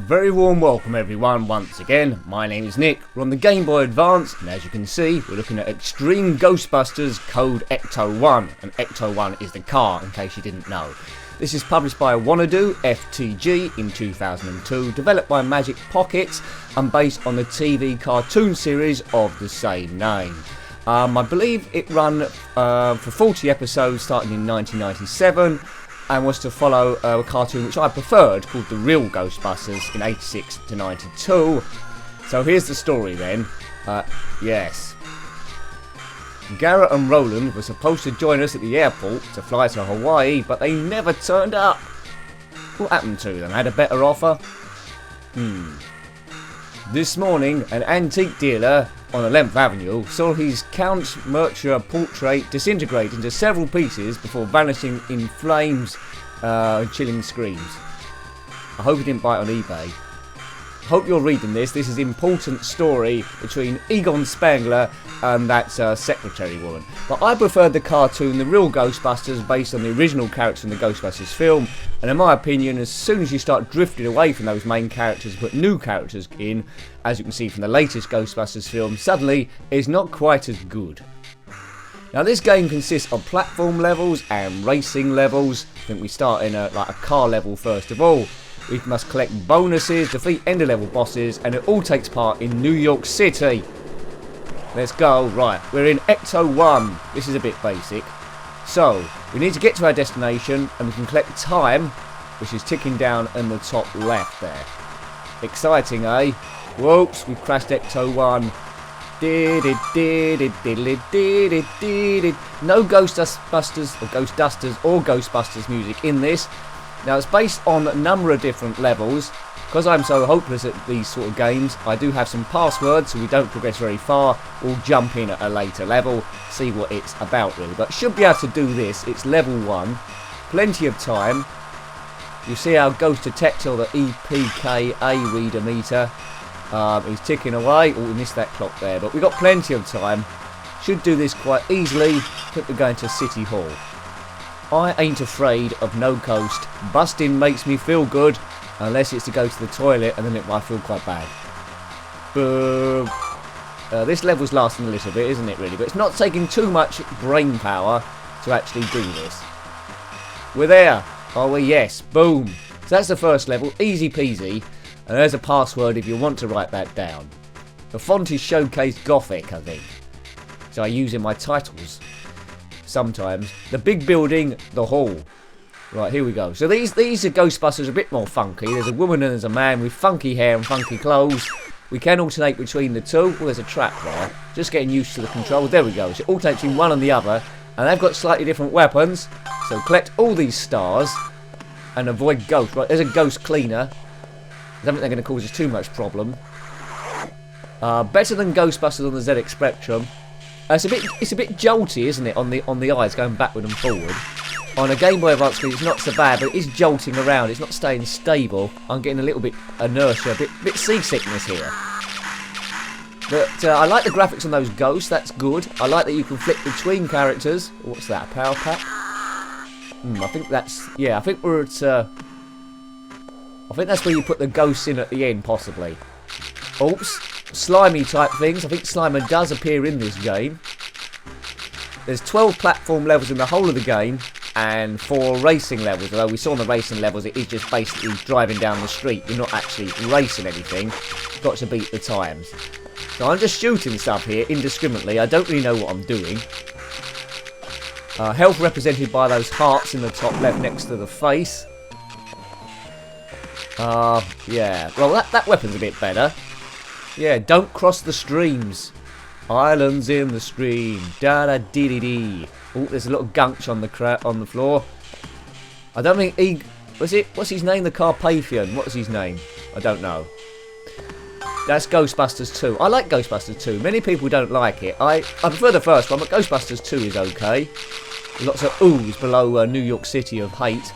very warm welcome everyone once again. My name is Nick, we're on the Game Boy Advance, and as you can see we're looking at Extreme Ghostbusters code Ecto-1, and Ecto-1 is the car in case you didn't know. This is published by Wanadoo FTG in 2002, developed by Magic Pocket and based on the TV cartoon series of the same name. I believe it ran for 40 episodes starting in 1997 and was to follow a cartoon which I preferred called The Real Ghostbusters in 86 to 92. So here's the story then. Yes. Garrett and Roland were supposed to join us at the airport to fly to Hawaii, but they never turned up. What happened to them? Had a better offer? This morning, an antique dealer on 11th Avenue saw his Count Murcia portrait disintegrate into several pieces before vanishing in flames and chilling screams. I hope he didn't buy it on eBay. Hope you're reading this. This is an important story between Egon Spangler and that secretary woman. But I preferred the cartoon, The Real Ghostbusters, based on the original characters in the Ghostbusters film. And in my opinion, as soon as you start drifting away from those main characters, put new characters in, as you can see from the latest Ghostbusters film, suddenly it's not quite as good. Now this game consists of platform levels and racing levels. I think we start in a car level first of all. We must collect bonuses, defeat ender level bosses, and it all takes part in New York City. Let's go. Right, we're in Ecto-1. This is a bit basic. So, we need to get to our destination, and we can collect time, which is ticking down in the top left there. Exciting, eh? Whoops, we've crashed Ecto-1. No Ghostbusters or Ghostbusters music in this. Now it's based on a number of different levels. Because I'm so hopeless at these sort of games, I do have some passwords so we don't progress very far. We'll jump in at a later level, see what it's about really. But should be able to do this. It's level 1. Plenty of time. You see our ghost detector, the EPKA reader meter. He's ticking away. Oh, we missed that clock there. But we've got plenty of time. Should do this quite easily. I think we're going to City Hall. I ain't afraid of no ghost. Busting makes me feel good. Unless it's to go to the toilet, and then it might feel quite bad. Boom. This level's lasting a little bit, isn't it, really? But it's not taking too much brain power to actually do this. We're there. Are we? Yes. Boom. So that's the first level. Easy peasy. And there's a password if you want to write that down. The font is Showcase Gothic, I think. So I use in my titles. Sometimes. The big building, the hall. Right, here we go. So these are Ghostbusters a bit more funky. There's a woman and there's a man with funky hair and funky clothes. We can alternate between the two. Oh, there's a trap there. Just getting used to the control. There we go. So it alternates between one and the other. And they've got slightly different weapons. So collect all these stars and avoid ghosts. Right, there's a ghost cleaner. I don't think they're going to cause us too much problem. Better than Ghostbusters on the ZX Spectrum. It's a bit jolty, isn't it, on the eyes going backward and forward. On a Game Boy Advance screen, it's not so bad, but it is jolting around. It's not staying stable. I'm getting a little bit inertia, a bit seasickness here. But I like the graphics on those ghosts. That's good. I like that you can flip between characters. What's that? A power pack? I think that's... Yeah, I think we're at... I think that's where you put the ghosts in at the end, possibly. Oops. Slimy type things. I think Slimer does appear in this game. There's 12 platform levels in the whole of the game. And 4 racing levels, although we saw on the racing levels it is just basically driving down the street. You're not actually racing anything. You've got to beat the times. So I'm just shooting stuff here indiscriminately. I don't really know what I'm doing. Health represented by those hearts in the top left next to the face. Yeah. Well, that weapon's a bit better. Yeah, don't cross the streams. Islands in the stream. Da-da-dee-dee-dee. Oh, there's a little gunch on the floor. I don't think what's his name? The Carpathian. What's his name? I don't know. That's Ghostbusters 2. I like Ghostbusters 2. Many people don't like it. I prefer the first one, but Ghostbusters 2 is okay. Lots of oohs below New York City of hate.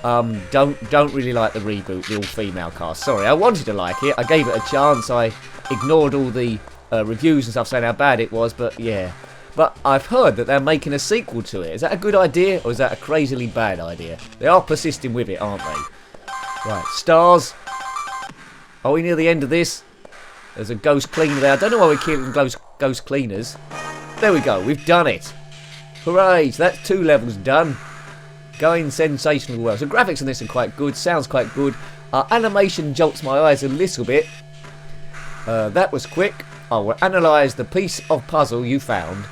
Don't really like the reboot, the all-female cast. Sorry, I wanted to like it. I gave it a chance. I ignored all the reviews and stuff saying how bad it was, but yeah. But I've heard that they're making a sequel to it. Is that a good idea, or is that a crazily bad idea? They are persisting with it, aren't they? Right, stars. Are we near the end of this? There's a ghost cleaner there. I don't know why we're keeping ghost cleaners. There we go. We've done it. Hooray. So that's 2 levels done. Going sensational well. So graphics on this are quite good. Sounds quite good. Animation jolts my eyes a little bit. That was quick. I will analyse the piece of puzzle you found.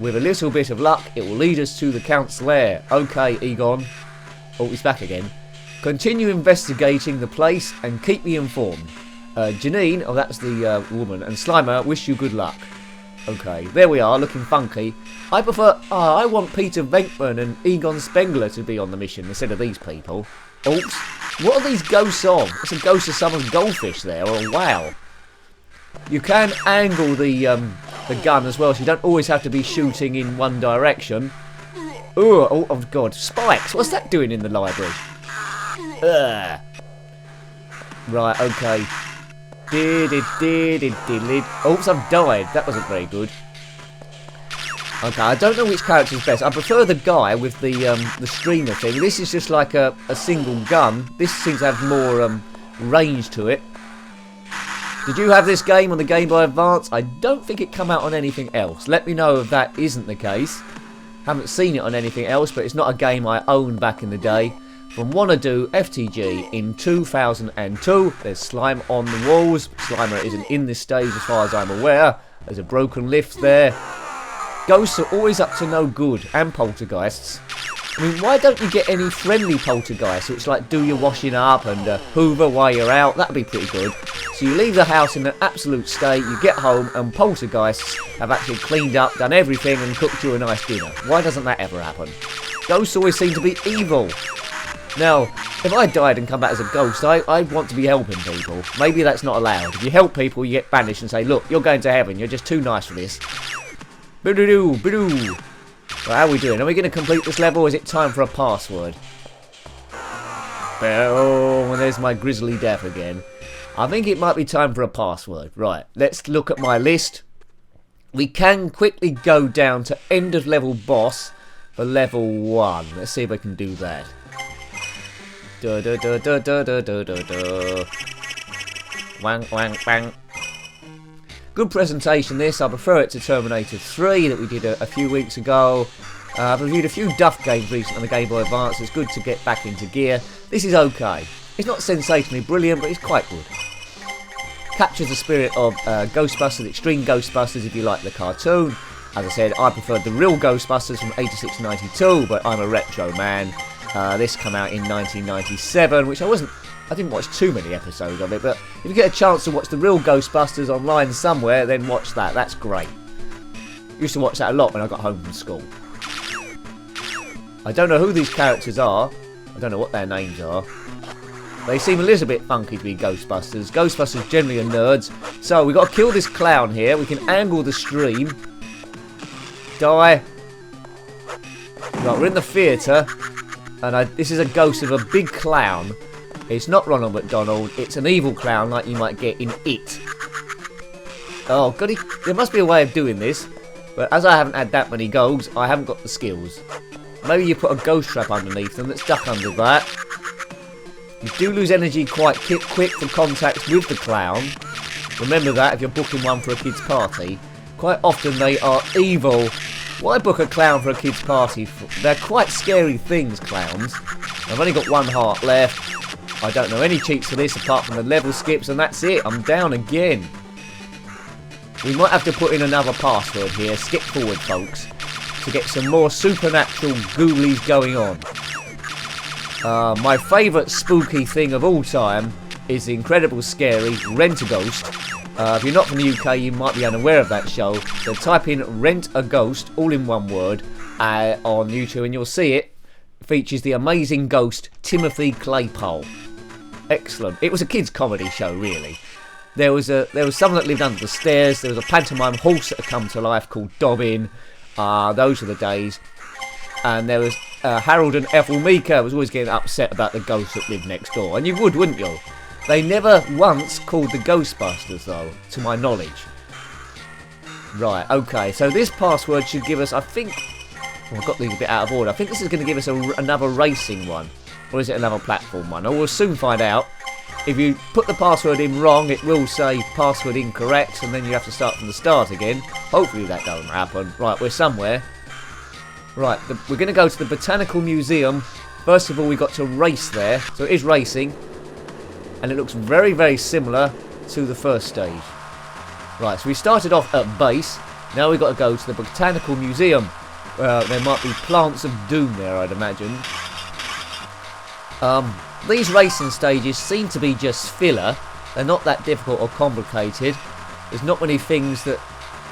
With a little bit of luck, it will lead us to the Count's lair. Okay, Egon. Oh, he's back again. Continue investigating the place and keep me informed. Janine, oh that's the woman, and Slimer, wish you good luck. Okay, there we are, looking funky. I prefer, I want Peter Venkman and Egon Spengler to be on the mission instead of these people. Oops. What are these ghosts of? It's a ghost of someone's goldfish there, or a whale. You can angle the gun as well, so you don't always have to be shooting in one direction. Ooh, oh god, spikes! What's that doing in the library? Ugh. Right, okay. Oops, I've died. That wasn't very good. Okay, I don't know which character's best. I prefer the guy with the streamer thing. This is just like a single gun. This seems to have more range to it. Did you have this game on the Game Boy Advance? I don't think it came out on anything else. Let me know if that isn't the case. Haven't seen it on anything else, but it's not a game I owned back in the day. From Wanadoo FTG in 2002. There's slime on the walls. Slimer isn't in this stage as far as I'm aware. There's a broken lift there. Ghosts are always up to no good, and poltergeists. I mean, why don't you get any friendly poltergeists which like do your washing up and hoover while you're out? That'd be pretty good. So you leave the house in an absolute state, you get home and poltergeists have actually cleaned up, done everything and cooked you a nice dinner. Why doesn't that ever happen? Ghosts always seem to be evil. Now, if I died and come back as a ghost, I'd want to be helping people. Maybe that's not allowed. If you help people, you get banished and say, look, you're going to heaven, you're just too nice for this. Bidoo, bidoo. Right, how are we doing? Are we going to complete this level or is it time for a password? Oh, and there's my grisly death again. I think it might be time for a password. Right, let's look at my list. We can quickly go down to end of level boss for level 1. Let's see if I can do that. Da da da da da da da da da. Wang wang bang. Good presentation this. I prefer it to Terminator 3 that we did a few weeks ago. I've reviewed a few Duff games recently on the Game Boy Advance. It's good to get back into gear. This is okay. It's not sensationally brilliant, but it's quite good. Captures the spirit of Ghostbusters, Extreme Ghostbusters if you like the cartoon. As I said, I preferred the real Ghostbusters from 86 to 92, but I'm a retro man. This came out in 1997, which I didn't watch too many episodes of it, but if you get a chance to watch the real Ghostbusters online somewhere, then watch that. That's great. Used to watch that a lot when I got home from school. I don't know who these characters are. I don't know what their names are. They seem a little bit funky to be Ghostbusters. Ghostbusters generally are nerds. So we've got to kill this clown here. We can angle the stream. Die. Right, we're in the theatre. And this is a ghost of a big clown. It's not Ronald McDonald. It's an evil clown like you might get in It. Oh, God, there must be a way of doing this. But as I haven't had that many goals, I haven't got the skills. Maybe you put a ghost trap underneath them that's stuck under that. You do lose energy quite quick for contact with the clown. Remember that if you're booking one for a kid's party. Quite often they are evil. Why book a clown for a kid's party? They're quite scary things, clowns. I've only got 1 heart left. I don't know any cheats for this apart from the level skips, and that's it. I'm down again. We might have to put in another password here. Skip forward, folks, to get some more supernatural ghoulies going on. My favourite spooky thing of all time is the incredible scary Rent-A-Ghost. If you're not from the UK, you might be unaware of that show. So type in Rent-A-Ghost, all in one word, on YouTube, and you'll see it. It features the amazing ghost Timothy Claypole. Excellent. It was a kids' comedy show, really. There was someone that lived under the stairs. There was a pantomime horse that had come to life called Dobbin. Those were the days. And there was Harold and Ethel Meeker was always getting upset about the ghost that lived next door. And you would, wouldn't you? They never once called the Ghostbusters, though, to my knowledge. Right, okay. So this password should give us, I think... Well, I've got these a bit out of order. I think this is going to give us another racing one. Or is it another platform one? Oh, we'll soon find out. if you put the password in wrong, it will say password incorrect, and then you have to start from the start again. Hopefully that doesn't happen. Right, we're somewhere. Right, we're going to go to the Botanical Museum. First of all, we've got to race there. So it is racing. And it looks very, very similar to the first stage. Right, so we started off at base. Now we've got to go to the Botanical Museum. There might be plants of doom there, I'd imagine. These racing stages seem to be just filler. They're not that difficult or complicated. There's not many things that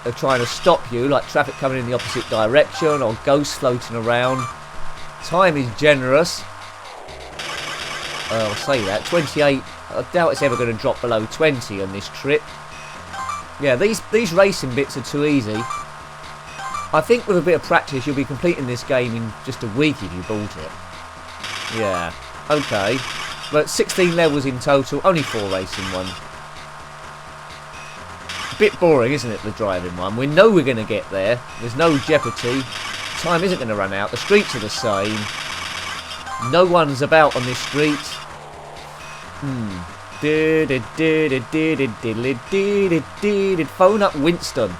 are trying to stop you, like traffic coming in the opposite direction or ghosts floating around. Time is generous. I'll say that. 28. I doubt it's ever going to drop below 20 on this trip. Yeah, these racing bits are too easy. I think with a bit of practice you'll be completing this game in just a week if you bought it. Yeah, okay. But 16 levels in total, only 4 racing ones. A bit boring, isn't it, the driving one? We know we're going to get there. There's no jeopardy. Time isn't going to run out. The streets are the same. No one's about on this street. Phone up Winston.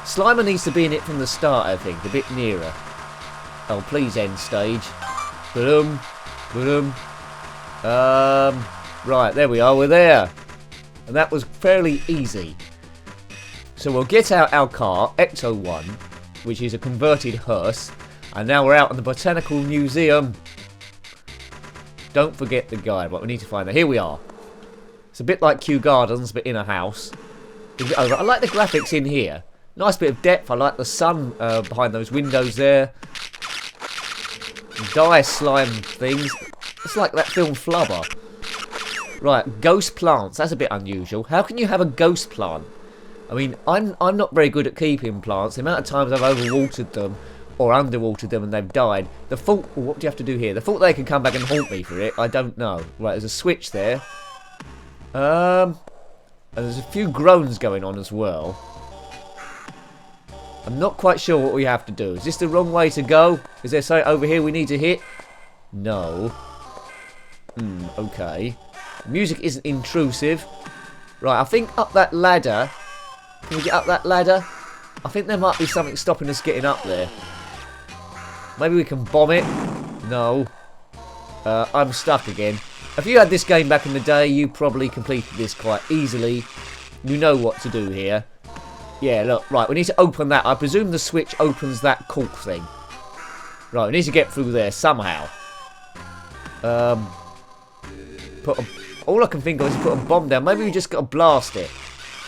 Slimer needs to be in it from the start, I think. A bit nearer. Oh, please end stage. Boom. Boom. Right, there we are. We're there. And that was fairly easy. So we'll get out our car, Ecto-1, which is a converted hearse. And now we're out in the Botanical Museum. Don't forget the guide. What we need to find out. Here we are. It's a bit like Kew Gardens, but in a house. I like the graphics in here. Nice bit of depth. I like the sun behind those windows there. Dye slime things. It's like that film Flubber. Right, ghost plants. That's a bit unusual. How can you have a ghost plant? I mean, I'm not very good at keeping plants. The amount of times I've overwatered them or underwatered them and they've died. The thought, what do you have to do here? The thought they can come back and haunt me for it, I don't know. Right, there's a switch there. And there's a few groans going on as well. I'm not quite sure what we have to do. Is this the wrong way to go? Is there something over here we need to hit? No. Okay. The music isn't intrusive. Right, I think up that ladder. Can we get up that ladder? I think there might be something stopping us getting up there. Maybe we can bomb it. No. I'm stuck again. If you had this game back in the day, you probably completed this quite easily. You know what to do here. Yeah, look, right, we need to open that. I presume the switch opens that cork thing. Right, we need to get through there somehow. All I can think of is put a bomb down. Maybe we just got to blast it.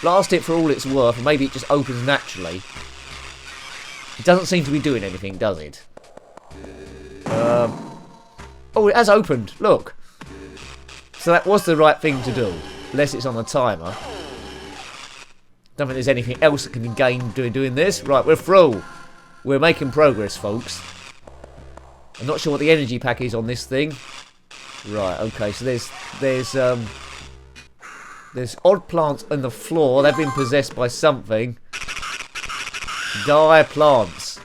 Blast it for all it's worth, and maybe it just opens naturally. It doesn't seem to be doing anything, does it? Oh, it has opened. Look. So that was the right thing to do. Unless it's on a timer. Don't think there's anything else that can be gained doing this. Right, we're through. We're making progress, folks. I'm not sure what the energy pack is on this thing. Right, okay, so there's odd plants on the floor. They've been possessed by something. Die plants.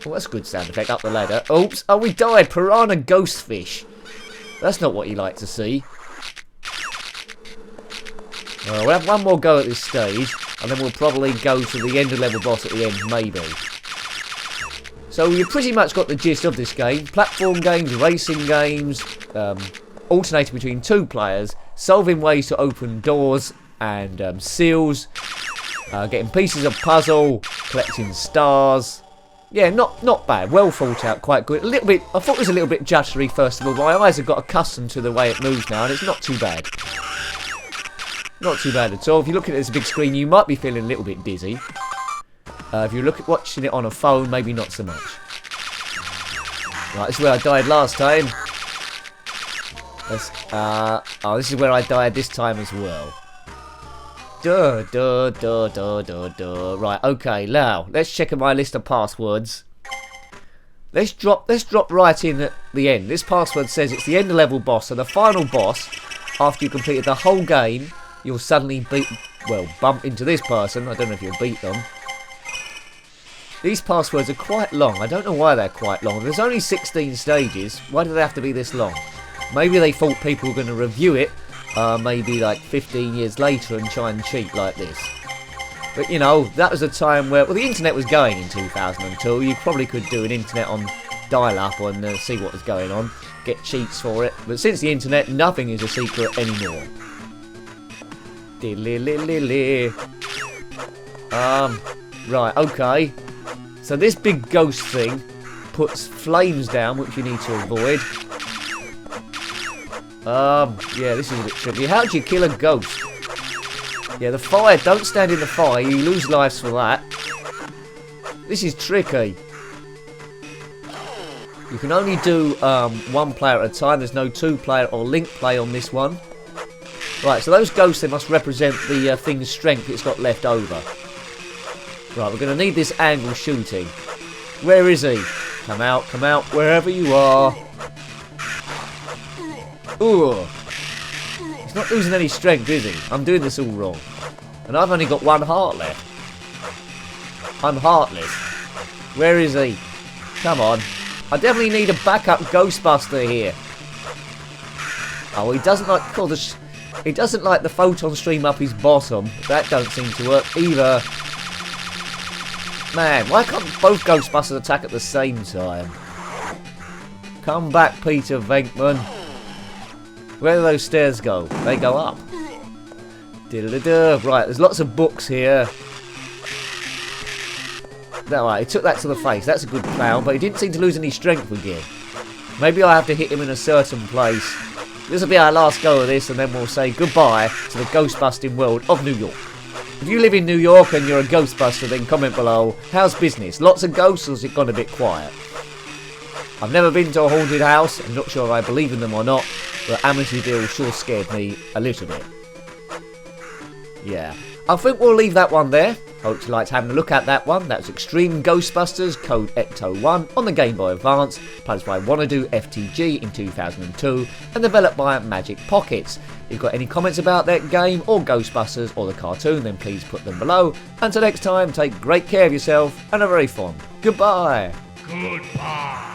Oh, that's a good sound effect. Up the ladder. Oops. Oh, we died. Piranha ghost fish. That's not what you like to see. We'll have one more go at this stage, and then we'll probably go to the end of level boss at the end, maybe. So you've pretty much got the gist of this game. Platform games, racing games, alternating between 2 players, solving ways to open doors and seals, getting pieces of puzzle, collecting stars. Yeah, not bad. Well thought out, quite good. A little bit. I thought it was a little bit juddery first of all. My eyes have got accustomed to the way it moves now, and it's not too bad. Not too bad at all. If you're looking at this big screen, you might be feeling a little bit dizzy. If you're watching it on a phone, maybe not so much. Right, this is where I died last time. Oh, this is where I died this time as well. Duh. Right, okay, now, let's check my list of passwords. Let's drop right in at the end. This password says it's the end of level boss, so the final boss, after you completed the whole game, you'll suddenly bump into this person. I don't know if you'll beat them. These passwords are quite long. I don't know why they're quite long. There's only 16 stages. Why do they have to be this long? Maybe they thought people were going to review it maybe like 15 years later and try and cheat like this. But you know, that was a time where, well, the internet was going in 2002. You probably could do an internet on dial-up and see what was going on, get cheats for it. But since the internet, nothing is a secret anymore. Right, okay. So this big ghost thing puts flames down, which you need to avoid. Yeah, this is a bit tricky. How do you kill a ghost? Yeah, the fire, don't stand in the fire, you lose lives for that. This is tricky. You can only do one player at a time, there's no two-player or link play on this one. Right, so those ghosts, they must represent the thing's strength it's got left over. Right, we're going to need this angle shooting. Where is he? Come out, wherever you are. Ooh. He's not losing any strength, is he? I'm doing this all wrong. And I've only got one heart left. I'm heartless. Where is he? Come on. I definitely need a backup Ghostbuster here. Oh, he doesn't like... Oh, he doesn't like the photon stream up his bottom. That don't seem to work either. Man, why can't both Ghostbusters attack at the same time? Come back, Peter Venkman. Where do those stairs go? They go up. Right, there's lots of books here. Right, he took that to the face. That's a good clown, but he didn't seem to lose any strength again. Maybe I have to hit him in a certain place. This will be our last go of this, and then we'll say goodbye to the Ghostbusting world of New York. If you live in New York and you're a Ghostbuster, then comment below. How's business? Lots of ghosts, or has it gone a bit quiet? I've never been to a haunted house. I'm not sure if I believe in them or not, but Amityville sure scared me a little bit. Yeah, I think we'll leave that one there. Hope you liked having a look at that one. That's Extreme Ghostbusters, code Ecto-1 on the Game Boy Advance, published by Wanadoo FTG in 2002 and developed by Magic Pockets. If you've got any comments about that game or Ghostbusters or the cartoon, then please put them below. Until next time, take great care of yourself and a very fond goodbye. Goodbye.